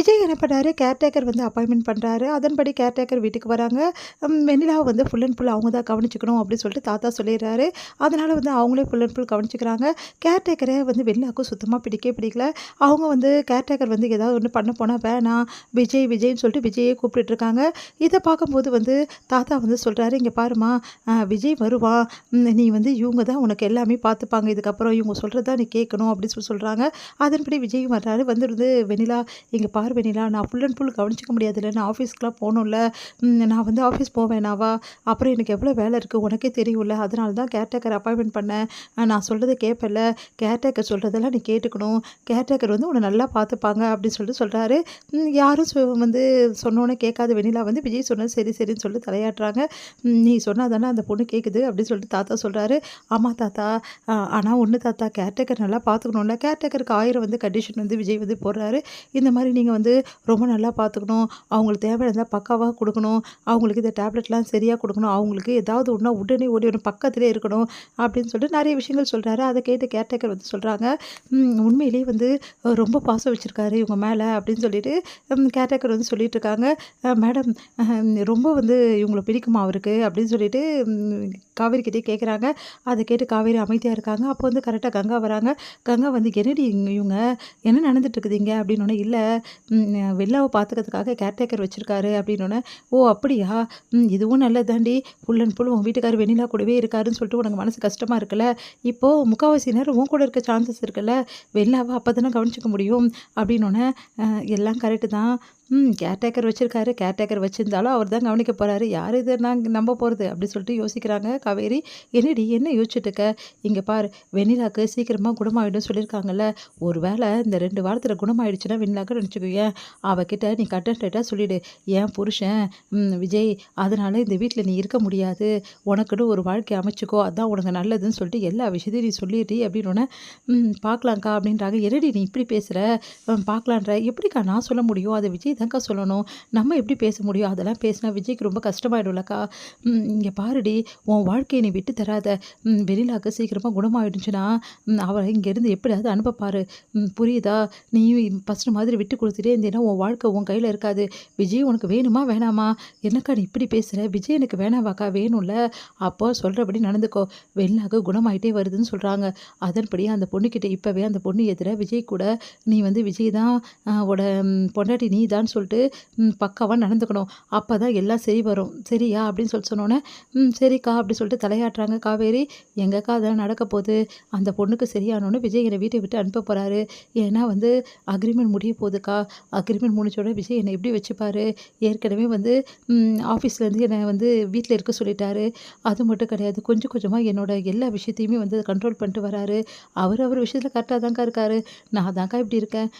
விஜய் என்ன பண்ணாரு, கேர்டேக்கர் வந்து அப்பாயின்மெண்ட் பண்றாரு. அதன்படி கேர்டேக்கர் வீட்டுக்கு வராங்க. வெண்ணிலாவ வந்து ஃபுல் அண்ட் ஃபுல் அவங்க தான் கவனிச்சுக்கணும் அப்படின்னு சொல்லிட்டு தாத்தா சொல்லிடுறாரு. அதனால வந்து அவங்களே ஃபுல் அண்ட் ஃபுல் கவனிச்சுக்கிறாங்க. கேர்டேக்கரே வந்து வெண்ணிலாவுக்கு சுத்தமா பிடிக்கல. அவங்க வந்து கேர்டேக்கர் வந்து ஏதாவது ஒண்ணு பண்ண போனா வேணாம், விஜய் விஜய்ன்னு சொல்லிட்டு விஜயே கூப்பிட்டுட்டு இருக்காங்க. இத பார்க்கும்போது வந்து தாத்தா வந்து சொல்றாரு, "இங்க பாரும்மா, விஜய் வருவான். நீ வந்து இவங்க தான் உனக்கு எல்லாமே பார்த்துப்பாங்க. இதுக்கப்புறம் இவங்க சொல்றது தான் நீ கேட்கணும்" அப்படின்னு சொல்றாங்க. அதன்படி விஜயும் வர்றாரு. வந்துருந்து, "வெண்ணிலா, இங்க பாரு வெண்ணிலா, நான் ஃபுல் அண்ட் ஃபுல் கவனிச்சுக்க முடியாதுல்ல. நான் ஆஃபீஸ்க்குலாம் போகணும்ல. நான் வந்து ஆஃபீஸ் போவேனாவா? அப்புறம் எனக்கு எவ்வளோ வேலை இருக்குது உனக்கே தெரியும்ல. அதனால தான் கேர்டேக்கர் அப்பாயின்மெண்ட் பண்ணேன். நான் சொல்றத கேட்பேல்ல. கேர்டேக்கர் சொல்றதெல்லாம் நீ கேட்டுக்கணும். கேர்டேக்கர் வந்து உன்ன நல்லா பார்த்துப்பாங்க" அப்படின்னு சொல்லிட்டு சொல்றாரு. யாரும் வந்து சொன்னோனே கேட்காத வெண்ணிலா வந்து விஜய் சொன்னது சரி சரின்னு சொல்லிட்டு தலையாட்டுறாங்க. "நீ சொன்னா தானே அந்த பொண்ணு கேட்குது" அப்படின்னு சொல்லிட்டு தாத்தா சொல்றாரு. "ஆமா தாத்தா. ஆனா ஒண்ணு தாத்தா, கேர்டேக்கர் நல்லா பார்த்துக்கணும்ல." கேர்டேக்கருக்கு 1000 வந்து கண்டிஷன் வந்து விஜய் வந்து போடுறாரு. இந்த மாதிரி நீங்க வந்து ரொம்ப நல்லா பார்த்துக்கணும். அவங்களுக்கு தேவையானதா பக்காவா குடுக்கணும். அவங்களுக்கு இந்த டேப்லெட்லாம் சரியா குடுக்கணும். அவங்களுக்கு ஏதாவது ஒண்ணுனா உடனே ஓடி வரணும். பக்கத்திலே இருக்கணும் அப்படின்னு சொல்லிட்டு நெறைய விஷயங்கள் சொல்றாரு. அத கேட்டு கேர்டேக்கர் வந்து சொல்றாங்க, உண்மையிலேயே வந்து ரொம்ப பாசம் வச்சிருக்காரு இவங்க மேல அப்படின்னு சொல்லிட்டு கேர்டேக்கர் வந்து சொல்லிட்டு இருக்காங்க. மேடம், ரொம்ப வந்து இவங்கள பிடிக்குமா அவருக்கு அப்படின்னு சொல்லிட்டு காவேரி கிட்டயே கேட்குறாங்க. அத கேட்டு காவேரி அமைதியா இருக்காங்க. அப்போ வந்து கரெக்ட்டா கங்கா வராங்க. கங்கா வந்து, "என்னடி இவங்க என்ன நடந்துட்டு இருக்குது இங்க?" அப்படின்னோனே, "இல்ல, வெள்ளாவ பார்த்துக்கிறதுக்காக கேர்டேக்கர் வச்சிருக்காரு" அப்படின்னோனே, "ஓ அப்படியா? இதுவும் நல்லது தாண்டி. ஃபுல் அண்ட் ஃபுல் உன் வீட்டுக்காரர் வெண்ணிலா கூடவே இருக்காருன்னு சொல்லிட்டு உனக்கு மனசு கஷ்டமா இருக்குல்ல. இப்போ முக்காவாசி நேரம் உன் கூட இருக்க சான்சஸ் இருக்குல்ல. வெண்ணிலாவ அப்பதானே கவனிச்சுக்க முடியும்" அப்படின்னோனே, எல்லாம் கரெக்ட்டு தான். கேர்டேக்கர் வச்சிருக்காரு. கேர்டேக்கர் வச்சிருந்தாலும் அவர் தான் கவனிக்க போறாரு. யார் இத நாங்க நம்ப போறது?" அப்படி சொல்லிட்டு யோசிக்கிறாங்க காவேரி. "என்னடி என்ன யோசிச்சுட்டு இருக்க? இங்க பாரு, வெண்ணிலாக்கு சீக்கிரமா குணமாயிடும்னு சொல்லியிருக்காங்கல்ல. ஒரு வேளை இந்த 2 வாரத்துல குணமாயிடுச்சுன்னா வெண்ணிலாக்கு நினச்சுக்கோயேன், அவகிட்ட நீ கட் அண்ட் ரைட்டா சொல்லிடு. என் புருஷன் விஜய், அதனால இந்த வீட்ல நீ இருக்க முடியாது. உனக்குன்னு ஒரு வாழ்க்கை அமைச்சுக்கோ. அதான் உனக்கு நல்லதுன்னு சொல்லிட்டு எல்லா விஷயத்தையும் நீ சொல்லிடுடி" அப்படின்னோனே, "பார்க்கலாம்க்கா" அப்படின்றாங்க. "என்னடி நீ இப்படி பேசுற? பார்க்கலான்ற. எப்படிக்கா நான் சொல்ல முடியும்? அத விஜய் தான்க்கா சொல்லணும். நம்ம எப்படி பேச முடியும்? அதெல்லாம் பேசினா விஜய்க்கு ரொம்ப கஷ்டமாயிடும்லக்கா. இங்க பாருடி, உன் வாழ்க்கைய நீ விட்டு தராத. வெண்ணிலாக்கு சீக்கிரமா குணமாயிடுச்சுன்னா, அவள இங்கேருந்து எப்படியாவது அனுப்ப பாரு. புரியுதா? நீ ஃபர்ஸ்ட்டு மாதிரி விட்டு குடுத்துட்டே இருந்தீன்னா, உன் வாழ்க்கை உன் கையில இருக்காது. விஜய் உனக்கு வேணுமா? வேணாமா? என்னக்கா நீ இப்படி பேசுற? விஜய் எனக்கு வேணாவாக்கா? வேணும்ல. அப்போ சொல்றபடி நடந்துக்கோ. வெண்ணிலாக்கு குணமாயிட்டே வருதுன்னு சொல்றாங்க. அதன்படி அந்த பொண்ணுகிட்ட இப்பவே அந்த பொண்ணு எதிர விஜய் கூட நீ வந்து விஜய் தான் ஓட பொண்டாட்டி நீ தான்னு சொல்லிட்டு பக்காவா நடந்துக்கணும். அப்பதான் எல்லாம் சரி வரும். சரியா? அப்படின்னு சொல்லிட்டு சொன்னோனே, சரிக்கா அப்படி சொல்லிட்டு தலையாட்டுறாங்க காவேரி. எங்கக்கா அதெல்லாம் நடக்க போகுது? அந்த பொண்ணுக்கு சரியானோனே விஜய் என்னை வீட்டை விட்டு அனுப்ப போறாரு. ஏன்னா வந்து அக்ரிமெண்ட் முடிய போகுதுக்கா. அக்ரிமெண்ட் முடிஞ்சோடனே விஜய் என்னை எப்படி வச்சுப்பாரு? ஏற்கனவே வந்து ஆஃபீஸ்லேருந்து என்னை வந்து வீட்ல இருக்க சொல்லிட்டாரு. அது மட்டும் கிடையாது, கொஞ்சம் கொஞ்சமா என்னோட எல்லா விஷயத்தையுமே வந்து கண்ட்ரோல் பண்ணிட்டு வராரு. அவர் விஷயத்துல கரெக்ட்டா தான்க்கா இருக்காரு. நான் தான்க்கா இப்படி இருக்கேன்.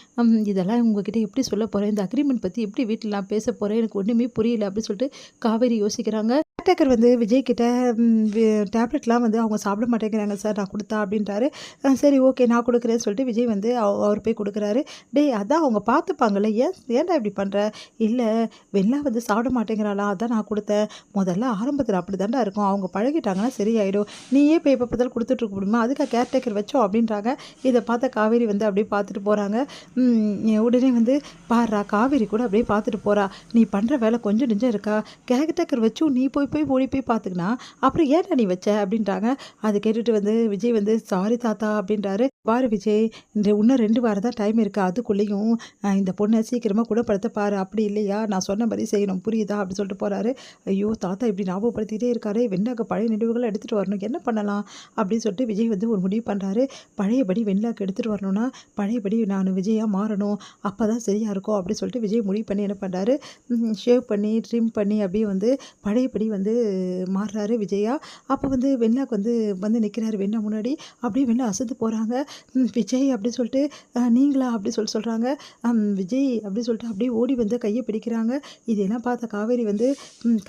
இதெல்லாம் உங்ககிட்ட எப்படி சொல்ல போறேன்? இந்த அக்ரிமெண்ட் பத்தி எப்படி வீட்ல நான் பேச போறேன்? எனக்கு ஒண்ணுமே புரியல அப்படின்னு சொல்லிட்டு காவேரி யோசிக்கிறாங்க. கேர்டேக்கர் வந்து விஜய் கிட்ட டேப்லெட்லாம் வந்து அவங்க சாப்பிட மாட்டேங்கிறாங்க சார், நான் குடுத்தா அப்படின்றாரு. சரி ஓகே, நான் குடுக்குறேன்னு சொல்லிட்டு விஜய் வந்து அவர் போய் குடுக்குறாரு. "டேய், அதான் அவங்க பார்த்துப்பாங்கல்ல, ஏன்டா இப்படி பண்ற?" "இல்ல, வெண்ணிலா வந்து சாப்பிட மாட்டேங்கிறாளாம், அதான் நான் குடுத்தேன். முதல்ல ஆரம்பத்துல அப்படிதான்டா இருக்கும். அவங்க பழகிட்டாங்கன்னா சரியாயிடும். நீயே போய் எப்ப பார்த்தாலும் குடுத்துட்டு இருக்க முடியுமா? அதுக்கா கேர்டேக்கர் வச்சோம்" அப்படின்றாங்க. இத பார்த்த காவேரி வந்து அப்படியே பார்த்துட்டு போறாங்க. உடனே வந்து, "பார்றா, காவேரி கூட அப்படியே பார்த்துட்டு போறா. நீ பண்ற வேலை கொஞ்சம் நெஞ்சம் இருக்கா? கேர்டேக்கர் வச்சும் நீ போய் போய் ஓடி போய் பார்த்துக்கினா, அப்புறம் ஏன்டா நீ வச்ச?" அப்படின்றாங்க. அத கேட்டுட்டு வந்து விஜய் வந்து, "சாரி தாத்தா" அப்படின்றாரு. "பாரு விஜய், இன்னும் 2 வாரம் தான் டைம் இருக்கு. அதுக்குள்ளேயும் இந்த பொண்ண சீக்கிரமா குணப்படுத்த பாரு. அப்படி இல்லையா, நான் சொன்ன மாரி செய்யணும். புரியுதா?" அப்படி சொல்லிட்டு போறாரு. ஐயோ! தாத்தா இப்படி ஞாபகப்படுத்திட்டே இருக்காரே. வெண்ணிலாக்கு பழைய நினைவுகள எடுத்துட்டு வரணும். என்ன பண்ணலாம்? அப்படின்னு சொல்லிட்டு விஜய் வந்து ஒரு முடிவு பண்றாரு. பழையபடி வெண்ணிலாக்கு எடுத்துட்டு வரணும்னா, பழையபடி நானு விஜயா மாறணும். அப்பதான் சரியா இருக்கும் அப்படின்னு சொல்லிட்டு விஜய் முடிவு பண்ணி என்ன பண்றாரு, ஷேவ் பண்ணி, ட்ரிம் பண்ணி அப்படியே வந்து பழையபடி வந்து மாறுறாரு விஜயா. அப்போ வந்து வெண்ணிலாக்கு வந்து வந்து நிற்கிறாரு வெண்ணிலா முன்னாடி. அப்படியே வெண்ணிலா அசந்து போறாங்க. "விஜய்" அப்படி சொல்லிட்டு, "நீங்களா?" அப்படி சொல்றாங்க. "விஜய்" அப்படி சொல்லிட்டு அப்படியே ஓடி வந்து கைய பிடிக்கிறாங்க. இதெல்லாம் பார்த்த காவேரி வந்து,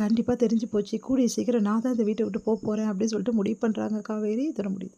கண்டிப்பா தெரிஞ்சு போச்சு. கூடிய சீக்கிரம் நான் தான் இந்த வீட்ட விட்டு போறேன் அப்படின்னு சொல்லிட்டு முடிவு பண்றாங்க காவேரி. இதோட முடியுது.